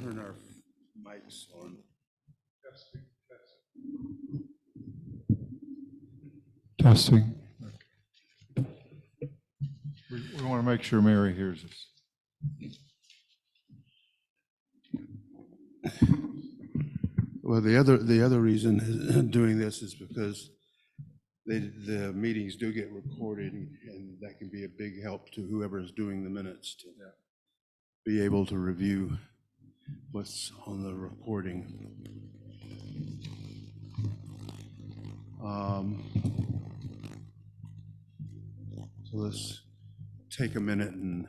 turn our mics on. Testing. We want to make sure Mary hears us. Well, the other reason doing this is because the meetings do get recorded, and that can be a big help to whoever is doing the minutes to be able to review what's on the recording. So let's take a minute and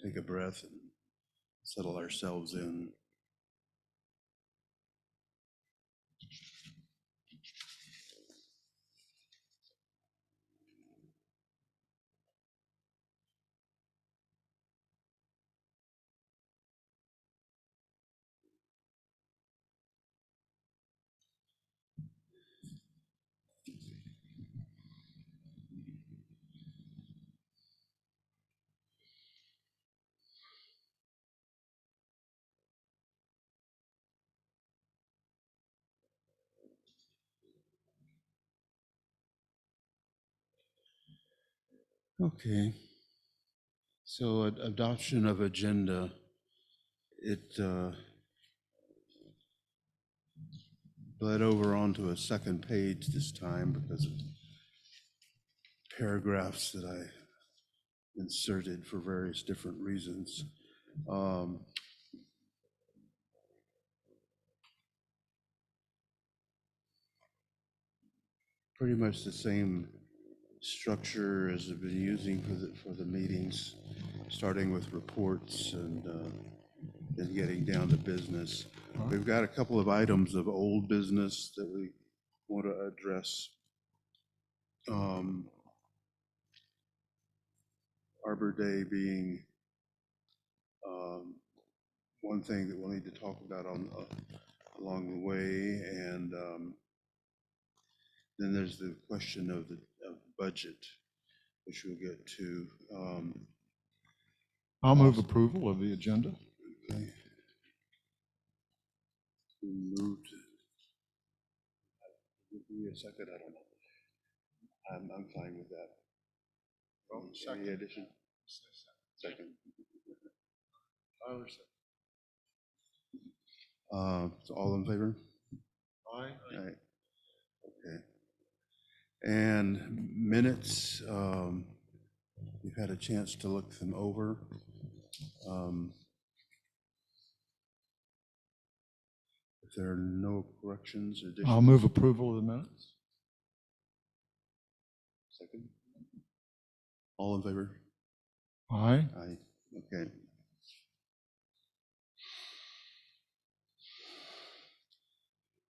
take a breath and settle ourselves in. Okay. So adoption of agenda, it bled over onto a second page this time because of paragraphs that I inserted for various different reasons. Pretty much the same structure as I've been using for the meetings, starting with reports and then getting down to business. We've got a couple of items of old business that we want to address. Arbor Day being one thing that we'll need to talk about along the way, and then there's the question of the budget, which we'll get to. I'll move approval of the agenda. Okay. We moved. Give me a second. I don't know. I'm fine with that. Any addition? Second. So all in favor? Aye. Aye. Okay. And minutes, you've had a chance to look them over. If there are no corrections or additions. I'll move approval of the minutes. Second. All in favor? Aye. Aye. Okay.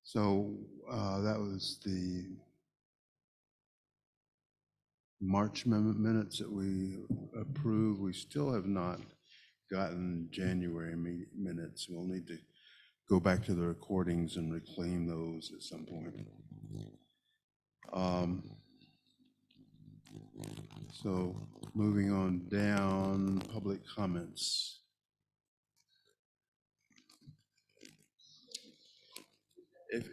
So that was the March minutes that we approved. We still have not gotten January minutes. We'll need to go back to the recordings and reclaim those at some point. So moving on down, public comments. If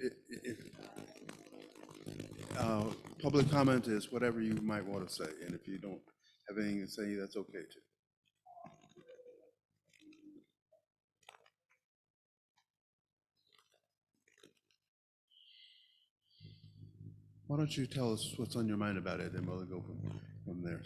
public comment is whatever you might want to say, and if you don't have anything to say, that's okay too. Why don't you tell us what's on your mind about it, and we'll go from there.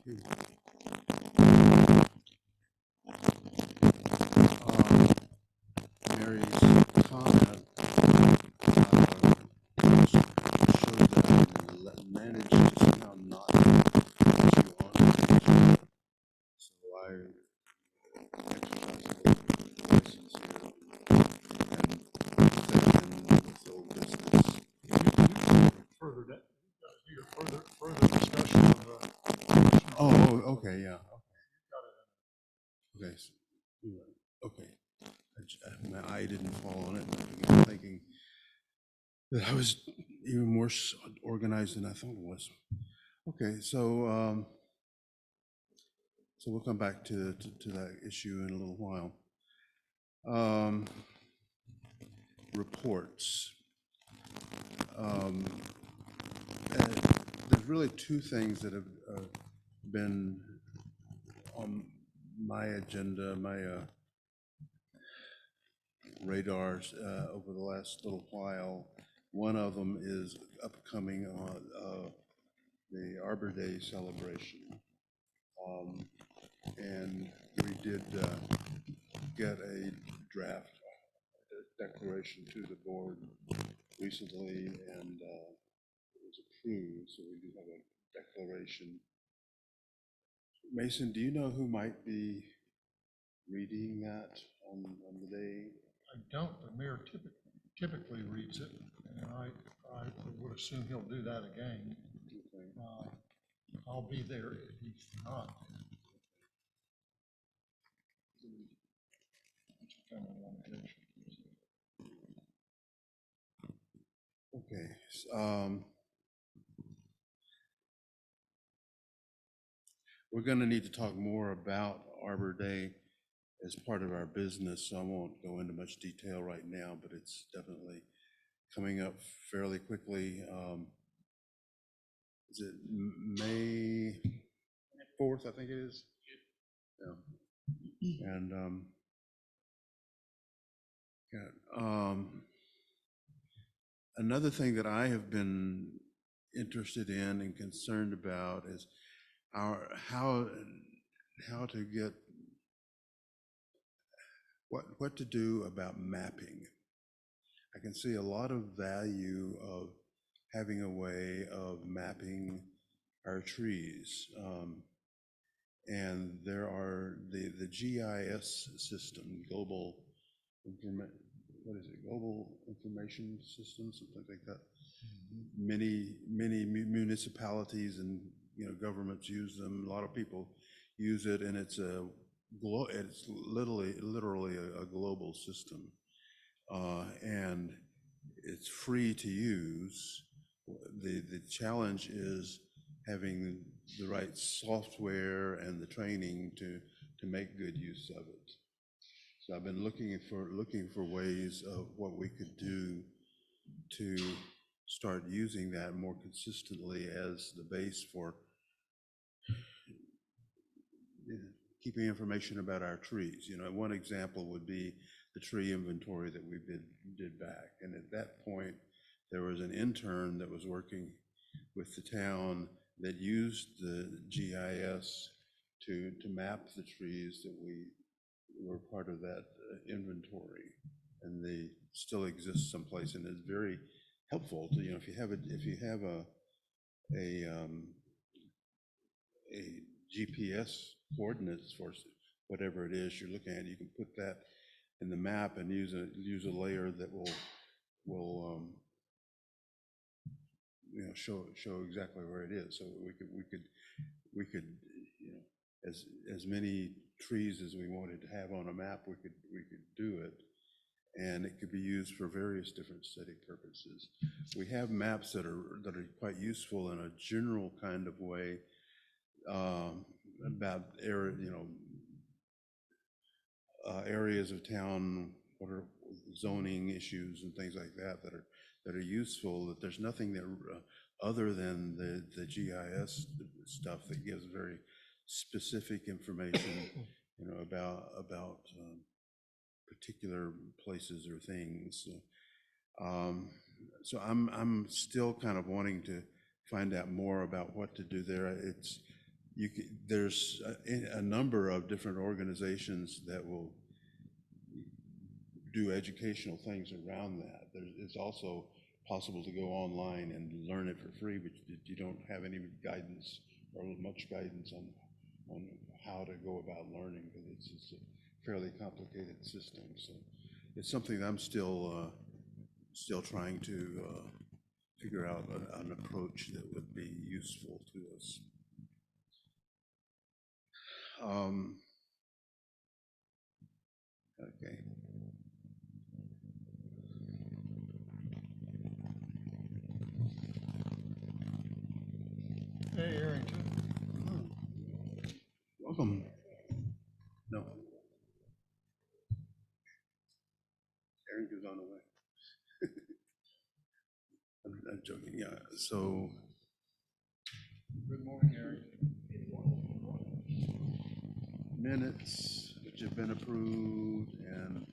Mary's comment showed that I managed to somehow not put you on the agenda. So I exercised a little license here and stepped in with old business. Further, further discussion of the. Oh, okay, yeah. Okay. Okay. My eye didn't fall on it. I'm thinking that I was even more organized than I thought it was. Okay, so we'll come back to that issue in a little while. Reports. There's really two things that have been on my agenda, my radars over the last little while. One of them is upcoming on the Arbor Day celebration. And we did get a draft declaration to the board recently, and it was approved, so we do have a declaration. Mason, do you know who might be reading that on the day? I don't, the mayor typically reads it, and I would assume he'll do that again. Okay. I'll be there if he's not. Okay. We're going to need to talk more about Arbor Day as part of our business, so I won't go into much detail right now, but it's definitely coming up fairly quickly. Is it May 4th, I think it is? Yeah. And another thing that I have been interested in and concerned about is how to get what to do about mapping. I can see a lot of value of having a way of mapping our trees. And there are the GIS system, Global Information System, something like that. Many municipalities and governments use them. A lot of people use it, and it's literally a global system, and it's free to use. The challenge is having the right software and the training to make good use of it. So I've been looking for ways of what we could do to start using that more consistently as the base for keeping information about our trees. One example would be the tree inventory that we did back. And at that point, there was an intern that was working with the town that used the GIS to map the trees that we were part of that inventory, and they still exist someplace, and it's very helpful to if you have a GPS coordinates for whatever it is you're looking at, you can put that in the map and use a layer that will show exactly where it is. So we could as many trees as we wanted to have on a map, we could do it, and it could be used for various different aesthetic purposes. We have maps that are quite useful in a general kind of way about areas of town, what are zoning issues and things like that that are useful. That there's nothing that other than the GIS stuff that gives very specific information, about particular places or things. So I'm still kind of wanting to find out more about what to do there. there's a number of different organizations that will do educational things around that. It's also possible to go online and learn it for free, but you don't have any guidance or much guidance on how to go about learning, because it's a fairly complicated system. So it's something that I'm still trying to figure out an approach that would be useful to us. Okay. Hey, Arrington. Welcome. No. Aaron goes on the way. I'm joking, yeah. So. Good morning, Arrington. Minutes which have been approved, and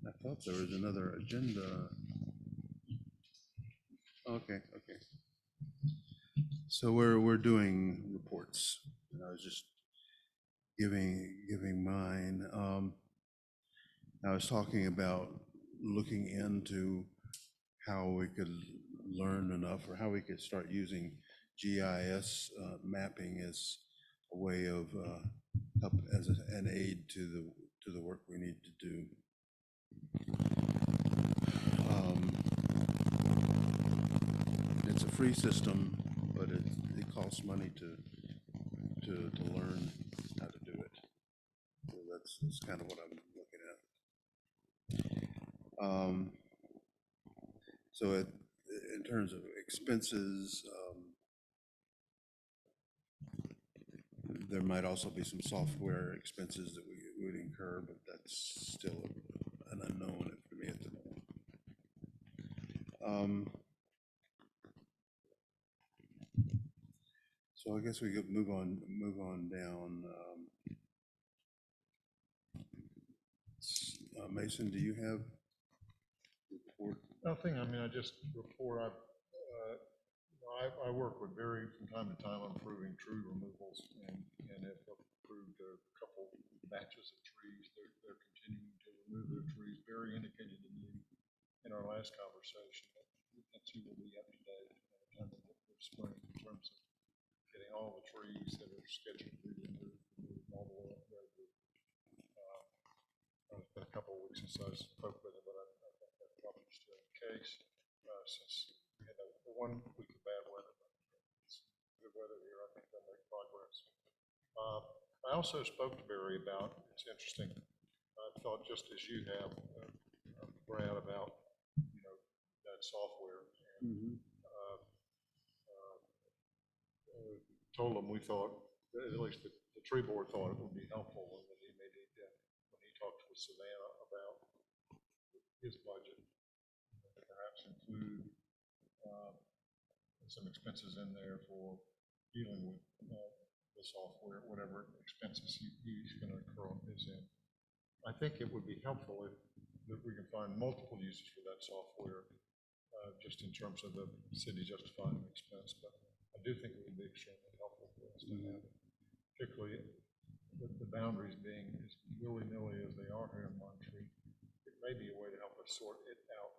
I thought there was another agenda. Okay. So we're doing reports, and I was just giving mine. I was talking about looking into how we could learn enough, or how we could start using GIS mapping as a way of help, as an aid to the work we need to do. It's a free system, but it costs money to learn how to do it. So that's kind of what I'm looking at. So in terms of expenses, there might also be some software expenses that we would incur, but that's still an unknown for me at the moment. So I guess we could move on down. Mason, do you have a report? Nothing. I mean, I just report. I work with Barry from time to time on improving tree removals, and have approved a couple batches of trees. They're continuing to remove their trees. Barry indicated to me in our last conversation that he will be up to date at the time of the spring in terms of getting all the trees that are scheduled to be removed all the way up there. It's been a couple of weeks since I spoke with him, but I think that's probably still the case, since we had the 1 week of bad weather. But it's good weather here. I think they'll make progress. I also spoke to Barry about, it's interesting, I thought just as you have, Brad, about, that software. And, told him we thought, at least the tree board thought it would be helpful when he made it, when he talked with Savannah about his budget, perhaps include some expenses in there for dealing with the software, whatever expenses he's going to incur on his end. I think it would be helpful if we can find multiple uses for that software, just in terms of the city justifying the expense. But I do think it would be extremely helpful for us to have it, particularly the boundaries being as willy-nilly as they are here in Monterey. It may be a way to help us sort it out,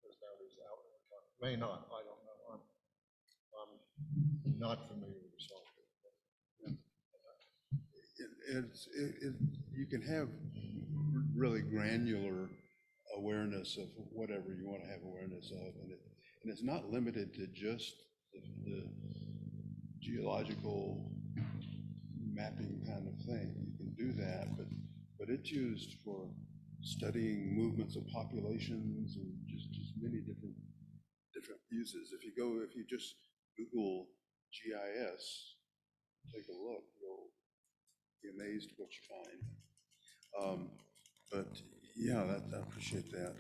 those boundaries out over time. May not, I don't know. I'm not familiar with the software. You can have really granular awareness of whatever you want to have awareness of, and it's not limited to just the geological mapping kind of thing. You can do that, but it's used for studying movements of populations and just many different uses. If you just Google GIS, take a look, you'll be amazed what you find. But yeah, I appreciate that.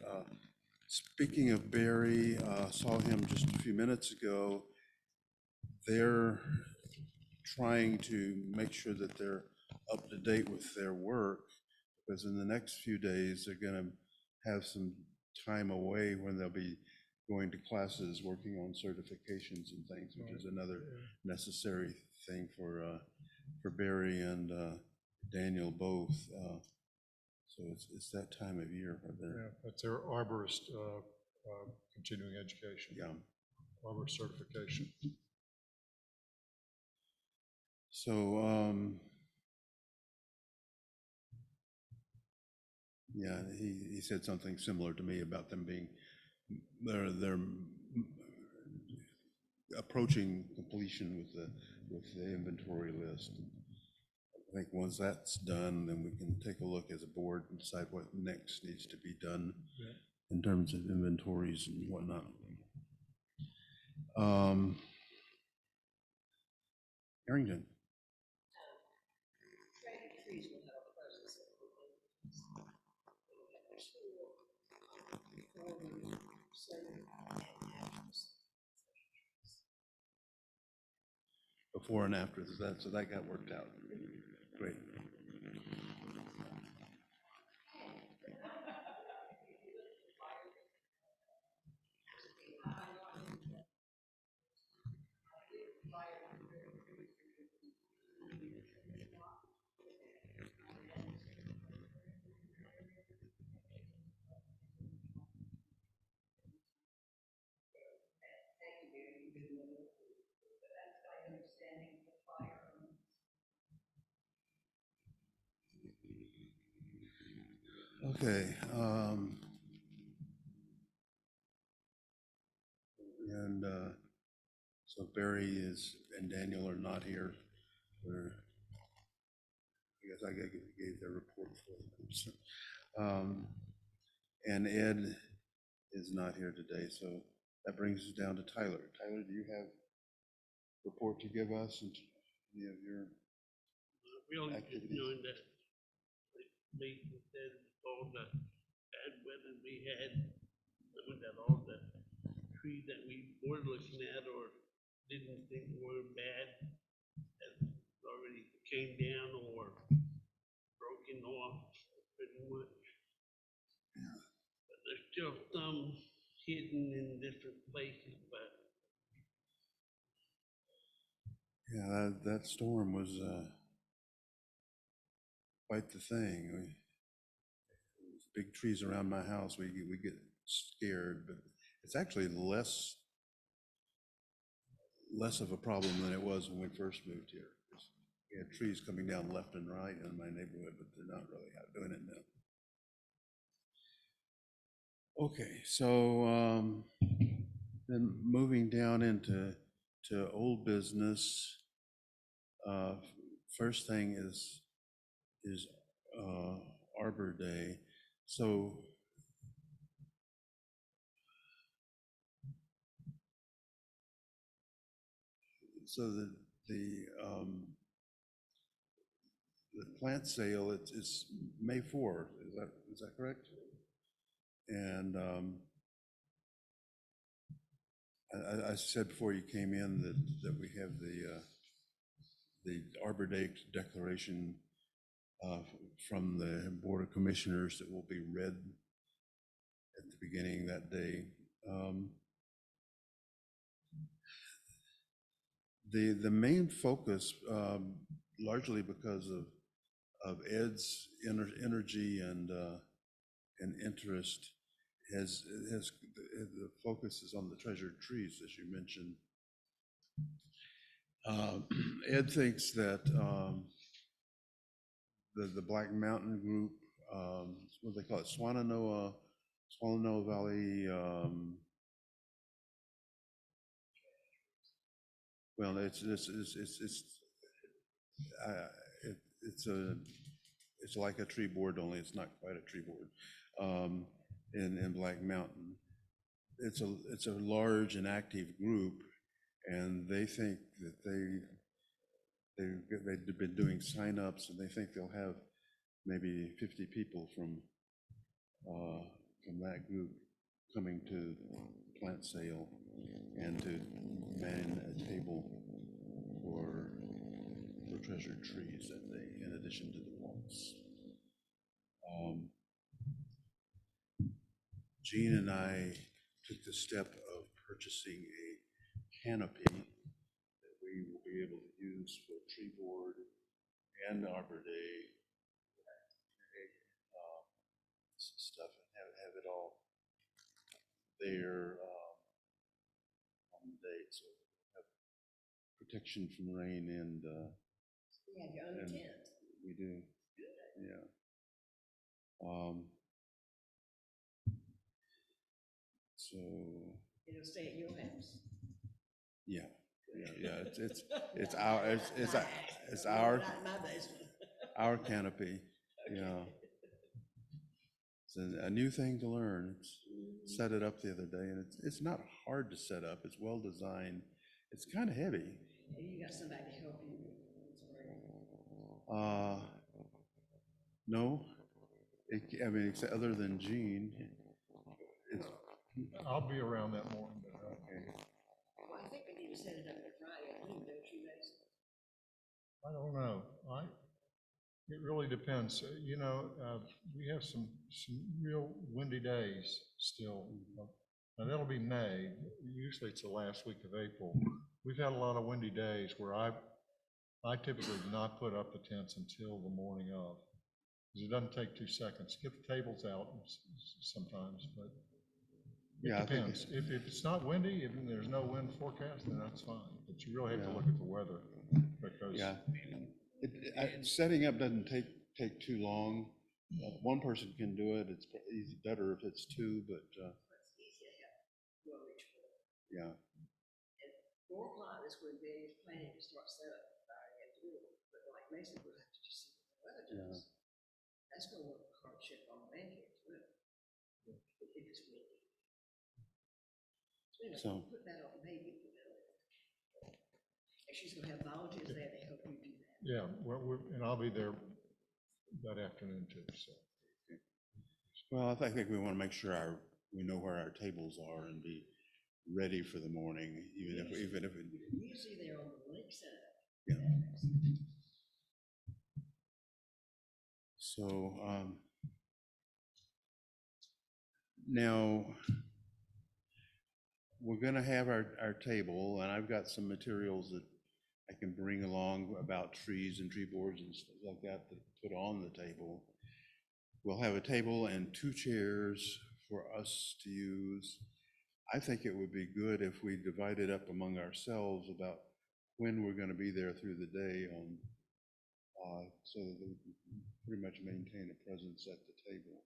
Speaking of Barry, saw him just a few minutes ago. They're trying to make sure that they're up to date with their work, because in the next few days, they're going to have some time away when they'll be going to classes, working on certifications and things, which is another necessary thing for Barry and Daniel both. So it's that time of year where they're, Yeah, that's their arborist continuing education, yeah. arborist certification. So, yeah, he said something similar to me about them being, they're approaching completion with the inventory list. I think once that's done, then we can take a look as a board and decide what next needs to be done in terms of inventories and whatnot. Harrington. Before and after that, so that got worked out. Great. Okay. And so Barry and Daniel are not here. I guess I gave their report for them. So, and Ed is not here today, so that brings us down to Tyler. Tyler, do you have a report to give us and any of your We only just activities? knowing that they said all the bad weather we had, knowing that all the trees that we were looking at or didn't think were bad has already came down or broken off pretty much. But there's still some hidden in different places, but Yeah, that storm was quite the thing. Big trees around my house, we get scared, but it's actually less of a problem than it was when we first moved here. We had trees coming down left and right in my neighborhood, but they're not really out doing it now. Okay, so then moving down into old business. First thing is Arbor Day. So the plant sale, it's May 4th, is that correct? And I said before you came in that we have the Arbor Day declaration from the Board of Commissioners that will be read at the beginning of that day. The main focus, largely because of Ed's energy and interest, has the focus is on the treasured trees, as you mentioned. Ed thinks that the Black Mountain Group, what do they call it, Swannanoa Valley. Well, it's like a tree board, only it's not quite a tree board. In Black Mountain, it's a large and active group, and they think that they've been doing signups, and they think they'll have maybe 50 people from that group coming to plant sale and to man a table for treasured trees that day, in addition to the walks. Gene and I took the step of purchasing a canopy that we will be able to use for tree board and Arbor Day stuff, and have it all there on the date, so we'll have protection from rain and You have your own and tent. we do, yeah. So, It'll stay at your house. yeah, it's our, Not in my basement. our canopy, yeah. It's a new thing to learn. Set it up the other day, and it's not hard to set up. It's well designed. It's kind of heavy. And you got somebody to help you. No, I mean, except other than Gene, it's, I'll be around that morning, but, Well, I think we need to set it up for Friday afternoon, don't you, guys? I don't know. It really depends. We have some real windy days still. Now, that'll be May. Usually it's the last week of April. We've had a lot of windy days where I typically do not put up the tents until the morning of. Because it doesn't take 2 seconds. Get the tables out sometimes, but yeah, it depends. If it's not windy, if there's no wind forecast, then that's fine. But you really have to Yeah. look at the weather because yeah. Setting up doesn't take too long. One person can do it. It's better if it's two, but It's easy to help. Well, reach for it. yeah, At 4 o'clock is when Betty's planning to start setup Friday afternoon. But like Mason, we'll have to just see what the weather does. That's gonna work hardship on the bank as well. If it's windy. So- Put that on maybe. And she's gonna have volunteers there to help you do that. yeah, and I'll be there that afternoon too, so. well, I think we want to make sure we know where our tables are and be ready for the morning, even if it, Usually they're on the lake side. yeah. So, now, we're gonna have our table, and I've got some materials that I can bring along about trees and tree boards and stuff like that to put on the table. We'll have a table and 2 chairs for us to use. I think it would be good if we divided up among ourselves about when we're gonna be there through the day on, so that we can pretty much maintain a presence at the table.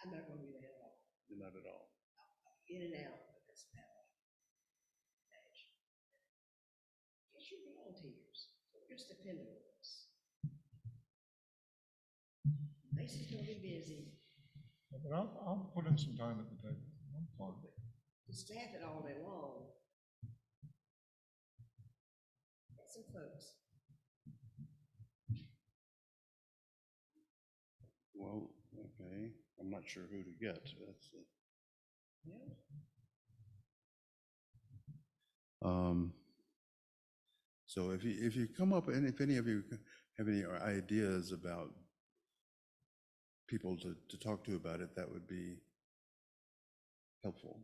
I'm not gonna be there at all. Not at all. In and out, but that's about it. Get your volunteers. Don't just depend on us. Mason's gonna be busy. But I'll put in some time at the table. I'm fine. To staff it all day long. Get some folks. Well, okay, I'm not sure who to get, that's, Yeah. so if you come up, and if any of you have any ideas about people to talk to about it, that would be helpful.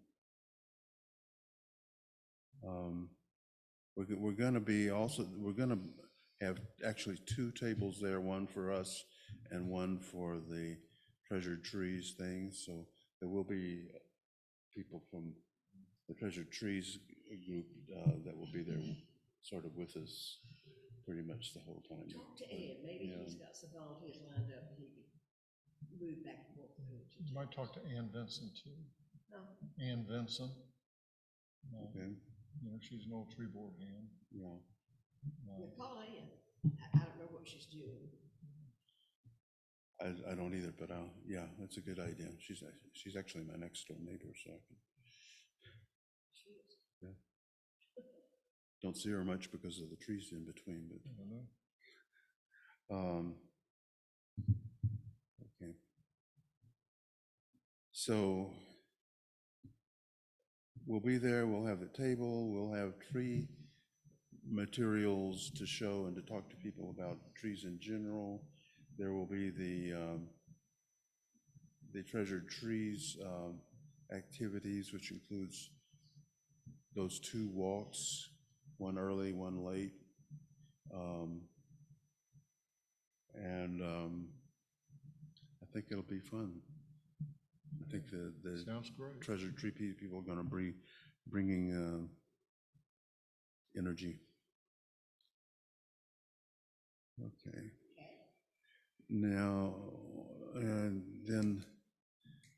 We're gonna be also, we're gonna have actually 2 tables there, one for us and one for the Treasured Trees thing, so there will be people from the Treasured Trees group that will be there sort of with us pretty much the whole time. Talk to Ed, maybe Yeah. he's got some volunteers lined up and he can move back and forth. You might talk to Ann Vincent too. No, Ann Vincent. Okay, She's an old tree board hand. yeah. yeah, call Ann. I don't know what she's doing. I don't either, but yeah, that's a good idea. She's actually my next door neighbor, so I can, She is. yeah. Don't see her much because of the trees in between, but, I don't know. okay. So we'll be there, we'll have the table, we'll have tree materials to show and to talk to people about trees in general. there will be the Treasured Trees activities, which includes those 2 walks, one early, one late. I think it'll be fun. I think the Sounds great. Treasured Tree people are going to be bringing energy. Okay. Now, and then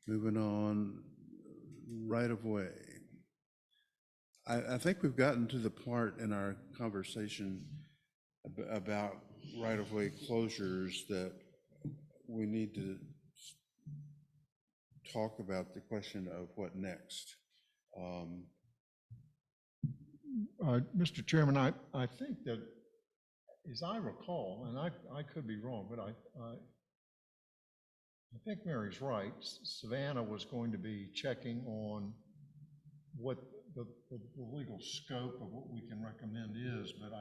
moving on, right of way. I think we've gotten to the part in our conversation about right of way closures that we need to talk about the question of what next. Mr. Chairman, I think that, as I recall, and I could be wrong, but I think Mary's right. Savannah was going to be checking on what the legal scope of what we can recommend is, but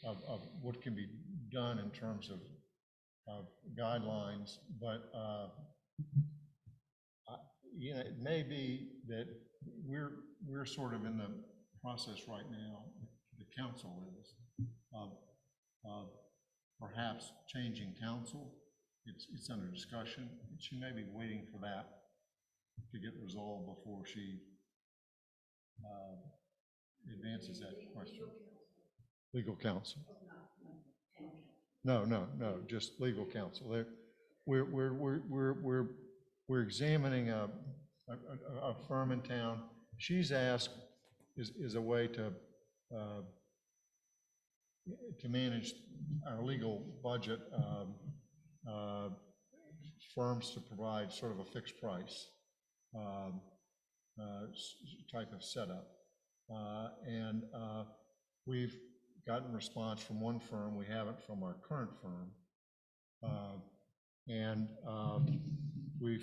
of what can be done in terms of guidelines. But it may be that we're sort of in the process right now, the council is, of perhaps changing council. It's under discussion. She may be waiting for that to get resolved before she advances that question. Legal counsel. No, just legal counsel. We're examining a firm in town. She's asked is a way to manage our legal budget, firms to provide sort of a fixed price type of setup. And we've gotten response from one firm. We haven't from our current firm. We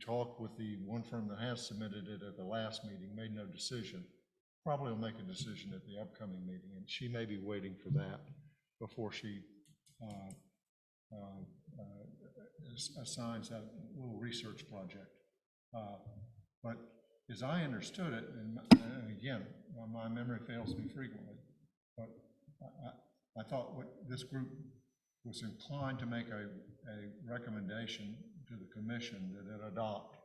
talked with the one firm that has submitted it at the last meeting, made no decision. Probably will make a decision at the upcoming meeting, and she may be waiting for that before she assigns that little research project. But as I understood it, and again, my memory fails me frequently, but I thought what this group was inclined to make a recommendation to the commission that it adopt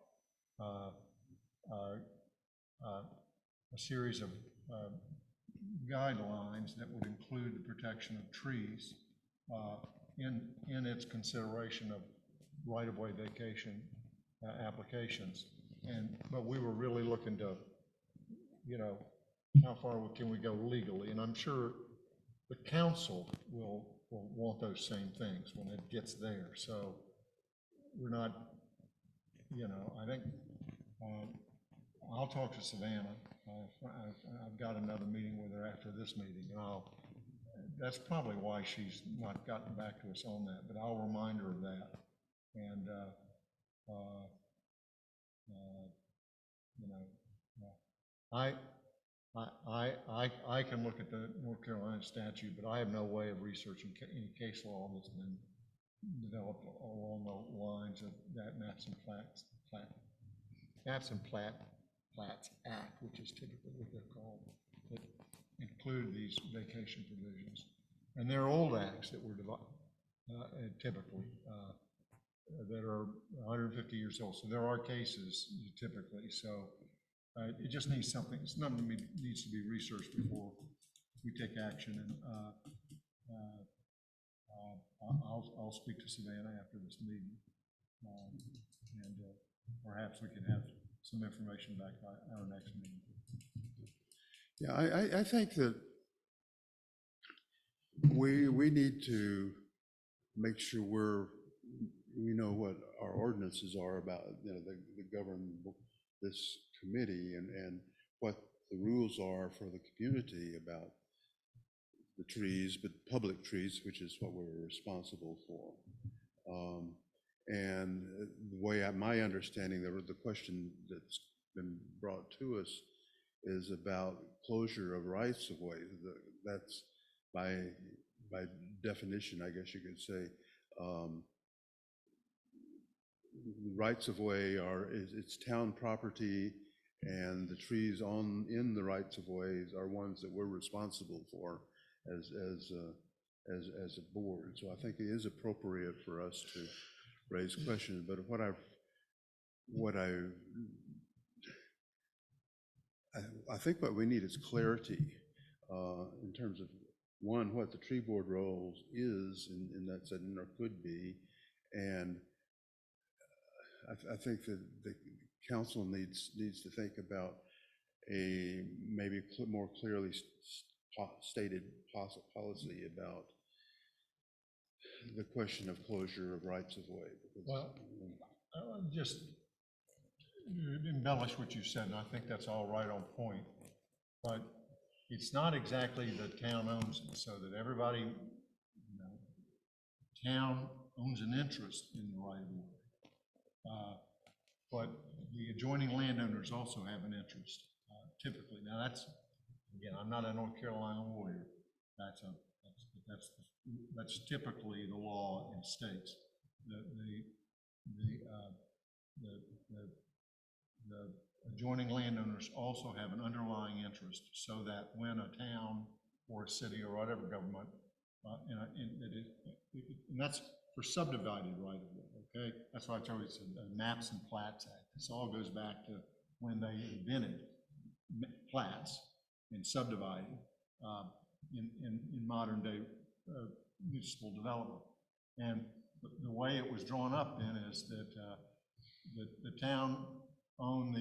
a series of guidelines that would include the protection of trees in its consideration of right-of-way vacation applications. But we were really looking to, how far can we go legally? And I'm sure the council will want those same things when it gets there. So we're not, I think I'll talk to Savannah. I've got another meeting with her after this meeting, and that's probably why she's not gotten back to us on that, but I'll remind her of that. And, I can look at the North Carolina statute, but I have no way of researching any case law that's been developed along the lines of that Maps and Plats Act, which is typically what they're called, that include these vacation provisions. And they're old acts that were typically that are 150 years old. So there are cases typically. So it just needs something. It's nothing that needs to be researched before we take action. And I'll speak to Savannah after this meeting, and perhaps we can have some information back by our next meeting. Yeah, I think that we need to make sure we know what our ordinances are about, that govern this committee, and what the rules are for the community about the trees, but public trees, which is what we're responsible for. And the way my understanding, the question that's been brought to us is about closure of rights of way. That's by by definition, I guess you could say, rights of way it's town property, and the trees in the rights of ways are ones that we're responsible for as a board. So I think it is appropriate for us to raise questions. But I think what we need is clarity in terms of, one, what the tree board role is in that setting, or could be, and I think that the council needs to think about a maybe more clearly stated policy about the question of closure of rights of way. Well, I'll just embellish what you said, and I think that's all right on point. But it's not exactly the town owns it, so that everybody, town owns an interest in the right of way. But the adjoining landowners also have an interest, typically. Now that's, again, I'm not a North Carolina lawyer. That's typically the law in states. The adjoining landowners also have an underlying interest, so that when a town or a city or whatever government, and that's for subdivided right of way, okay? That's why I told you it's a Maps and Plats Act. This all goes back to when they invented plats and subdividing in modern day municipal development. And the way it was drawn up then is that the town owned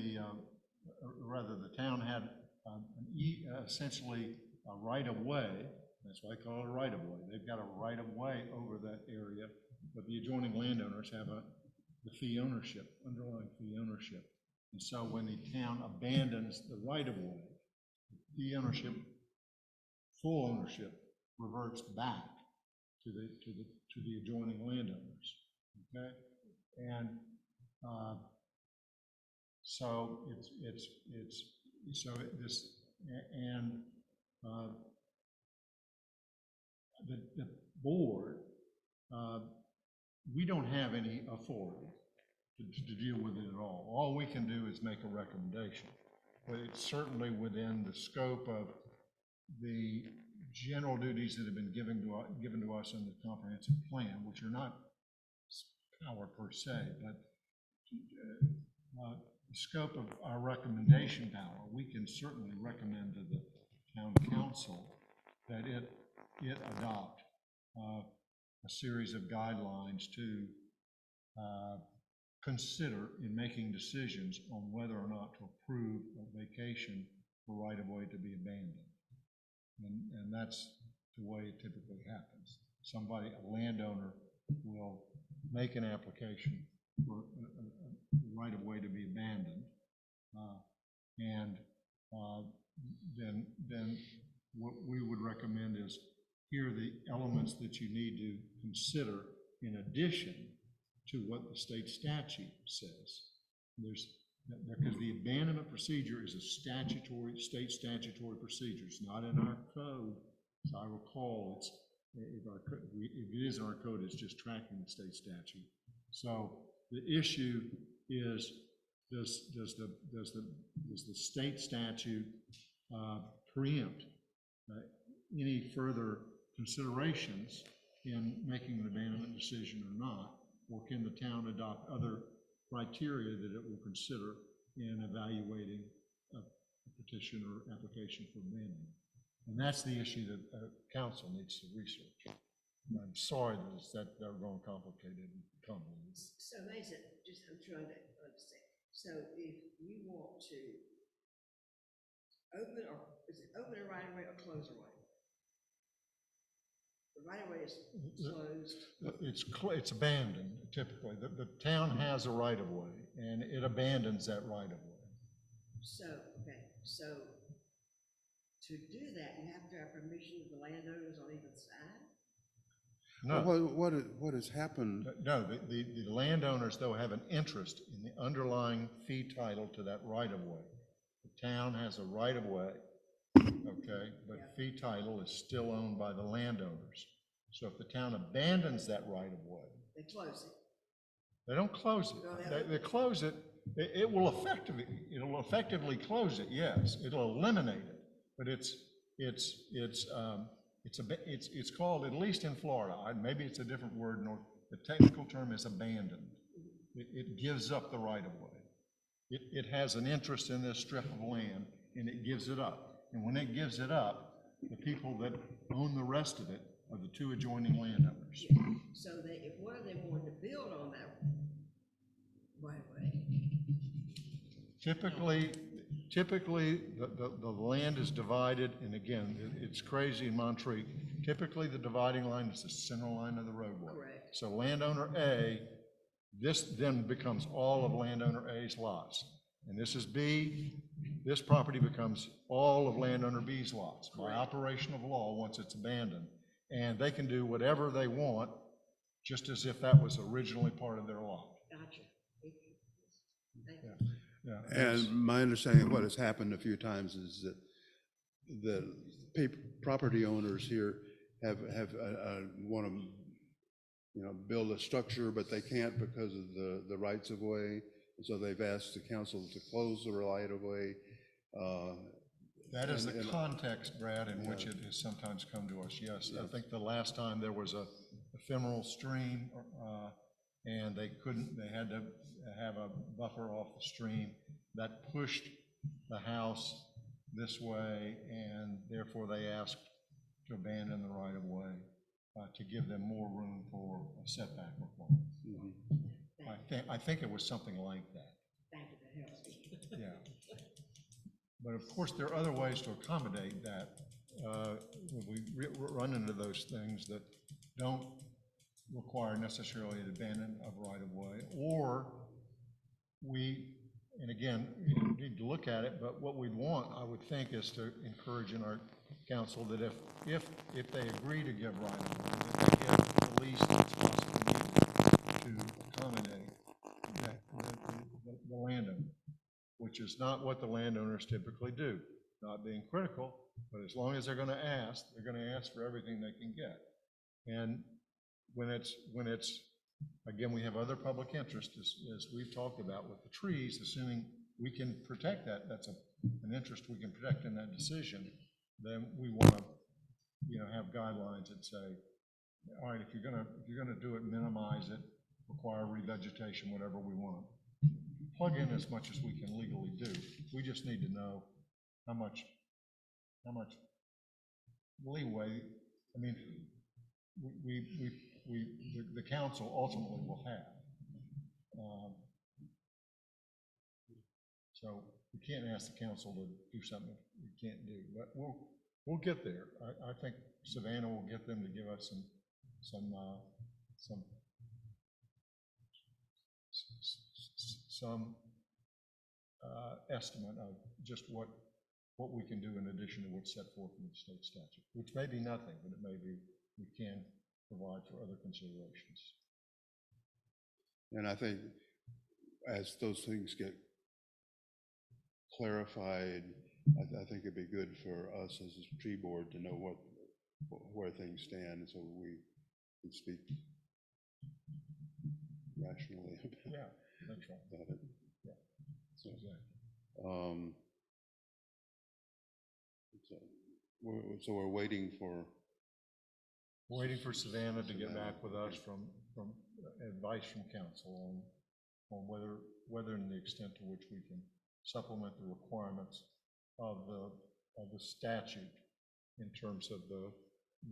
rather the town had essentially a right of way. That's why I call it a right of way. They've got a right of way over that area, but the adjoining landowners have the fee ownership, underlying fee ownership. And so when the town abandons the right of way, the ownership, full ownership, reverts back to the adjoining landowners. Okay, and so the board, we don't have any authority to deal with it at all. All we can do is make a recommendation, but it's certainly within the scope of the general duties that have been given to us in the comprehensive plan, which are not power per se, but the scope of our recommendation power. We can certainly recommend to the town council that it adopt a series of guidelines to consider in making decisions on whether or not to approve a vacation for right-of-way to be abandoned. And that's the way it typically happens. A landowner will make an application for a right-of-way to be abandoned, then what we would recommend is, here are the elements that you need to consider in addition to what the state statute says. Because the abandonment procedure is a state statutory procedure. It's not in our code. As I recall, if it is in our code, it's just tracking the state statute. So the issue is, does the state statute preempt any further considerations in making an abandonment decision or not? Or can the town adopt other criteria that it will consider in evaluating a petition or application for abandonment? And that's the issue that council needs to research. And I'm sorry that it's that going complicated and convoluted. So Mason, I'm trying to understand. So if you want to open a right of way or close a right of way? The right of way is closed. It's abandoned typically. The town has a right of way and it abandons that right of way. So to do that, you have to have permission of the landowners on either side? No. Well, what has happened? No, the landowners, though, have an interest in the underlying fee title to that right of way. The town has a right of way, okay, but fee title is still owned by the landowners. So if the town abandons that right of way, They close it. they don't close No, it. they They close it, it'll effectively close it, yes. It'll eliminate it. But it's called, at least in Florida, maybe it's a different word, the technical term is abandoned. It gives up the right of way. It has an interest in this strip of land and it gives it up. And when it gives it up, the people that own the rest of it are the two adjoining landowners. Yeah. So if one of them wanted to build on that right away, Typically, the land is divided, and again, it's crazy in Montreat. Typically, the dividing line is the center line of the roadway. correct. So landowner A, this then becomes all of landowner A's lots. And this is B, this property becomes all of landowner B's lots by operation of law once it's abandoned. And they can do whatever they want, just as if that was originally part of their lot. Gotcha. Thank you. Yeah. And my understanding of what has happened a few times is that the property owners here have want to, build a structure, but they can't because of the rights of way. So they've asked the council to close the right of way. That is the context, Brad, in which it has sometimes come to us, yes. I think the last time there was a ephemeral stream, and they had to have a buffer off the stream that pushed the house this way, and therefore they asked to abandon the right of way to give them more room for a setback requirement. I think it was something like that. Thank you, that helps me. Yeah. But of course, there are other ways to accommodate that. When we run into those things that don't require necessarily an abandonment of right of way, or and again, you need to look at it, but what we'd want, I would think, is to encourage in our council that if they agree to give right of way, that they give the least that's possibly needed to accommodate the landowner, which is not what the landowners typically do. Not being critical, but as long as they're going to ask, they're going to ask for everything they can get. And when it's again, we have other public interest, as we've talked about with the trees, assuming we can protect that, that's an interest we can protect in that decision, then we want to, have guidelines that say, all right, if you're gonna do it, minimize it, require revegetation, whatever we want. Plug in as much as we can legally do. We just need to know how much leeway, I mean, the council ultimately will have. So we can't ask the council to do something we can't do, but we'll get there. I think Savannah will get them to give us some estimate of just what we can do in addition to what's set forth in the state statute, which may be nothing, but it may be we can provide for other considerations. And I think as those things get clarified, I think it'd be good for us as a tree board to know where things stand, so we can speak rationally Yeah, that's right. about it. Yeah, So, exactly. So we're waiting for. Waiting for Savannah to get back with us from advice from council on whether and the extent to which we can supplement the requirements of the statute in terms of the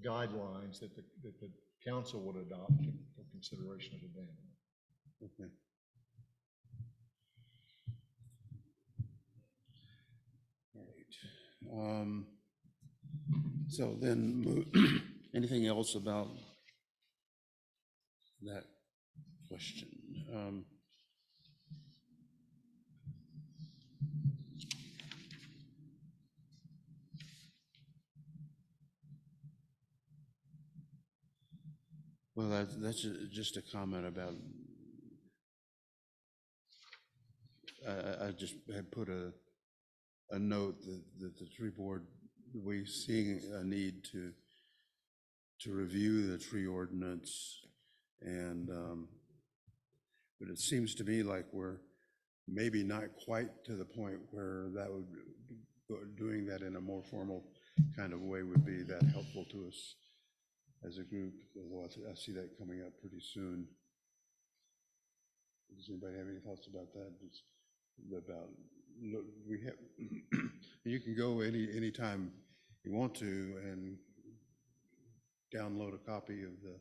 guidelines that the council would adopt for consideration of abandonment. Okay. All right. So then, anything else about that question? Well, that's just a comment about, I just had put a note that the tree board, we seeing a need to to review the tree ordinance and, but it seems to me like we're maybe not quite to the point where that would, doing that in a more formal kind of way would be that helpful to us as a group. Well, I see that coming up pretty soon. Does anybody have any thoughts about that? Just about, look, we have, you can go anytime you want to and download a copy of the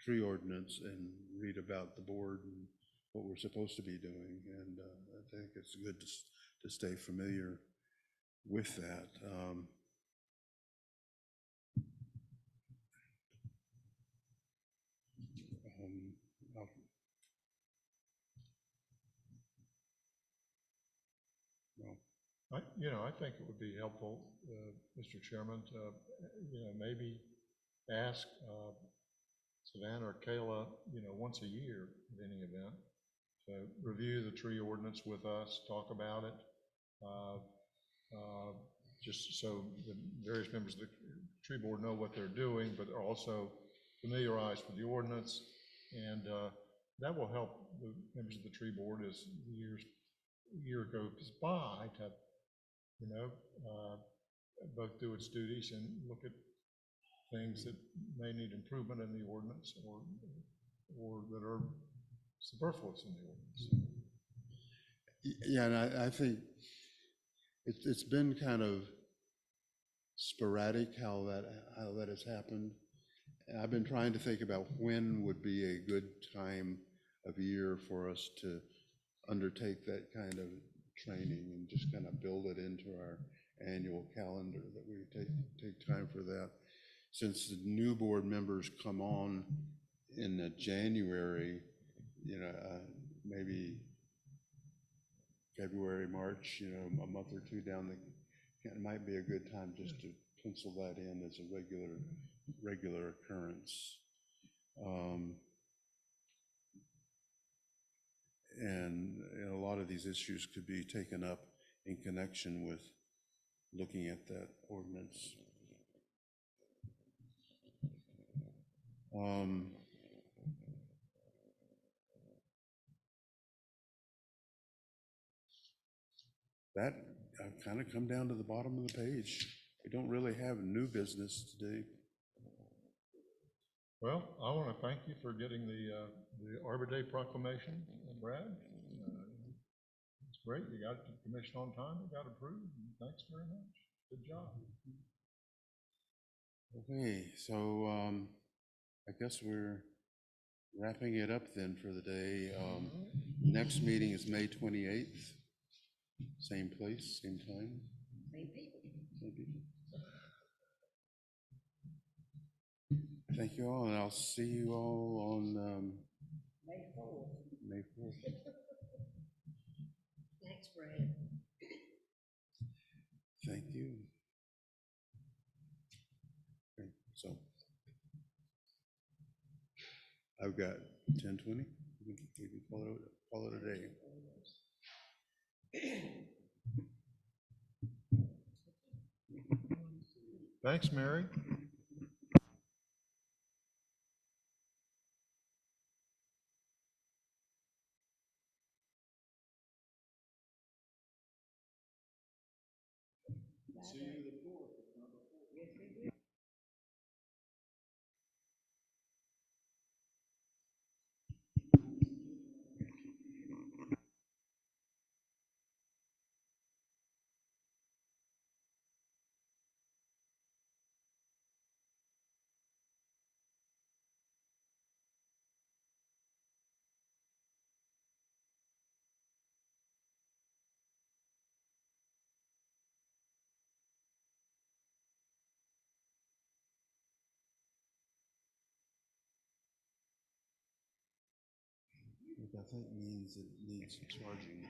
tree ordinance and read about the board and what we're supposed to be doing. And I think it's good to stay familiar with that. I'll- well, I think it would be helpful, Mr. Chairman, to, maybe ask Savannah or Kayla, once a year at any event, to review the tree ordinance with us, talk about it, just so the various members of the tree board know what they're doing, but are also familiarized with the ordinance. And that will help the members of the tree board as the year goes by to, both do its duties and look at things that may need improvement in the ordinance or that are superfluous in the ordinance. Yeah, and I think it's been kind of sporadic how that has happened. And I've been trying to think about when would be a good time of year for us to undertake that kind of training and just kind of build it into our annual calendar, that we take time for that. Since the new board members come on in January, maybe February, March, a month or two down it might be a good time just to pencil that in as a regular occurrence. And a lot of these issues could be taken up in connection with looking at that ordinance. That I've kind of come down to the bottom of the page. We don't really have new business today. Well, I want to thank you for getting the Arbor Day proclamation, Brad. It's great. You got the commission on time. It got approved. Thanks very much. Good job. Okay, so I guess we're wrapping it up then for the day. Next meeting is May 28th. Same place, same time. Same people. Same people. Thank you all, and I'll see you all on May 4th. May 4th. Thanks, Brad. Thank you. Okay, so I've got 10:20. We can call it a day. Thanks, Mary. See you the 4th. Yes, we will. What I think means it needs charging.